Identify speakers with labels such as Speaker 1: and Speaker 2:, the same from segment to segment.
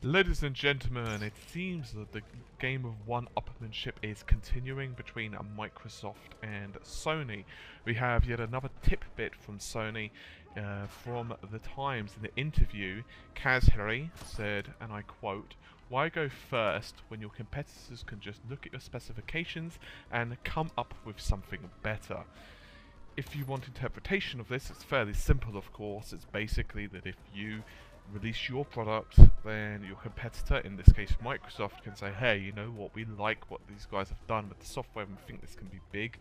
Speaker 1: Ladies and gentlemen, it seems that the game of one-upmanship is continuing between Microsoft and Sony. We have yet another tidbit from Sony from the Times. In the interview, Kaz Harry said, and I quote, "Why go first when your competitors can just look at your specifications and come up with something better?" If you want interpretation of this, it's fairly simple, of course. It's basically that if you release your product, then your competitor, in this case Microsoft, can say, hey, you know what, we like what these guys have done with the software and we think this can be big.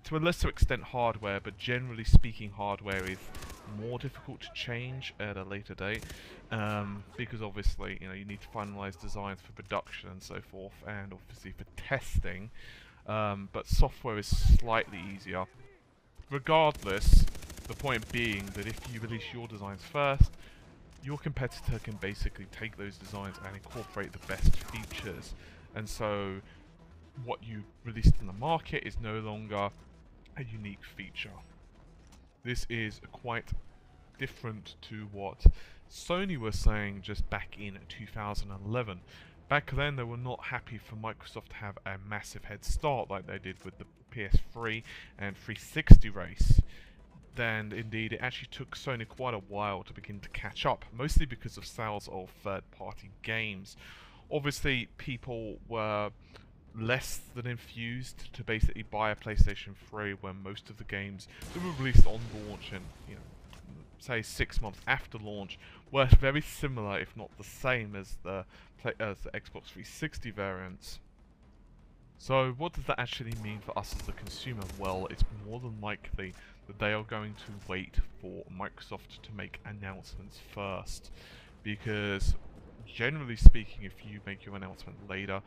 Speaker 1: To a lesser extent hardware, but generally speaking hardware is more difficult to change at a later date, because obviously you need to finalize designs for production and so forth, and obviously for testing, but software is slightly easier. Regardless, the point being that if you release your designs first, your competitor can basically take those designs and incorporate the best features, and so what you released in the market is no longer a unique feature. This is quite different to what Sony was saying just back in 2011. Back then they were not happy for Microsoft to have a massive head start like they did with the PS3 and 360 race. Then indeed it actually took Sony quite a while to begin to catch up, mostly because of sales of third-party games. Obviously people were less than infused to basically buy a PlayStation 3 when most of the games that were released on launch and say 6 months after launch were very similar, if not the same, as the Xbox 360 variants. So what does that actually mean for us as the consumer? Well, it's more than likely that they are going to wait for Microsoft to make announcements first, because generally speaking, if you make your announcement later,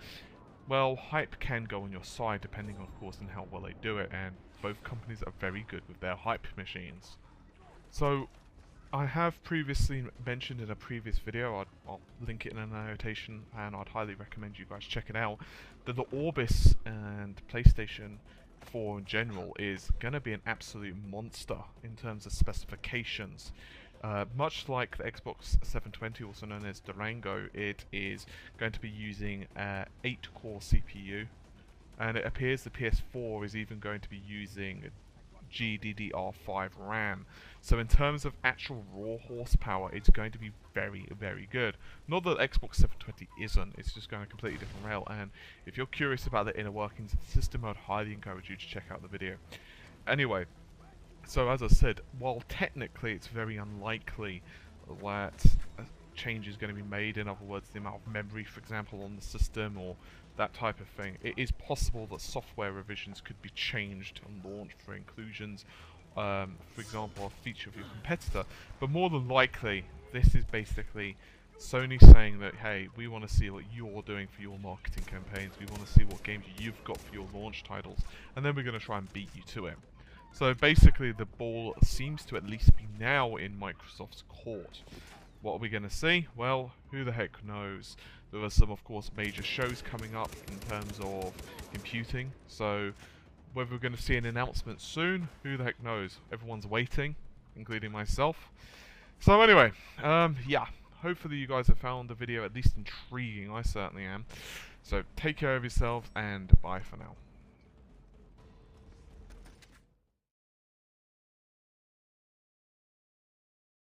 Speaker 1: well, hype can go on your side depending of course on how well they do it, and both companies are very good with their hype machines. So I have previously mentioned in a previous video, I'll link it in an annotation, and I'd highly recommend you guys check it out, that the Orbis and PlayStation 4 in general is going to be an absolute monster in terms of specifications. Much like the Xbox 720, also known as Durango, it is going to be using an 8-core CPU, and it appears the PS4 is even going to be using GDDR5 RAM. So in terms of actual raw horsepower, it's going to be very, very good. Not that Xbox 720 isn't, it's just going a completely different rail, and if you're curious about the inner workings of the system, I'd highly encourage you to check out the video. Anyway, so as I said, while technically it's very unlikely that a change is going to be made, in other words the amount of memory for example on the system or that type of thing, it is possible that software revisions could be changed on launch for inclusions, for example a feature of your competitor, but more than likely this is basically Sony saying that, hey, we want to see what you're doing for your marketing campaigns, we want to see what games you've got for your launch titles, and then we're going to try and beat you to it. So basically the ball seems to at least be now in Microsoft's court. What are we going to see? Well, who the heck knows. There are some, of course, major shows coming up in terms of computing, so whether we're going to see an announcement soon, who the heck knows. Everyone's waiting, including myself. So anyway, yeah, hopefully you guys have found the video at least intriguing. I certainly am. So take care of yourselves, and bye for now.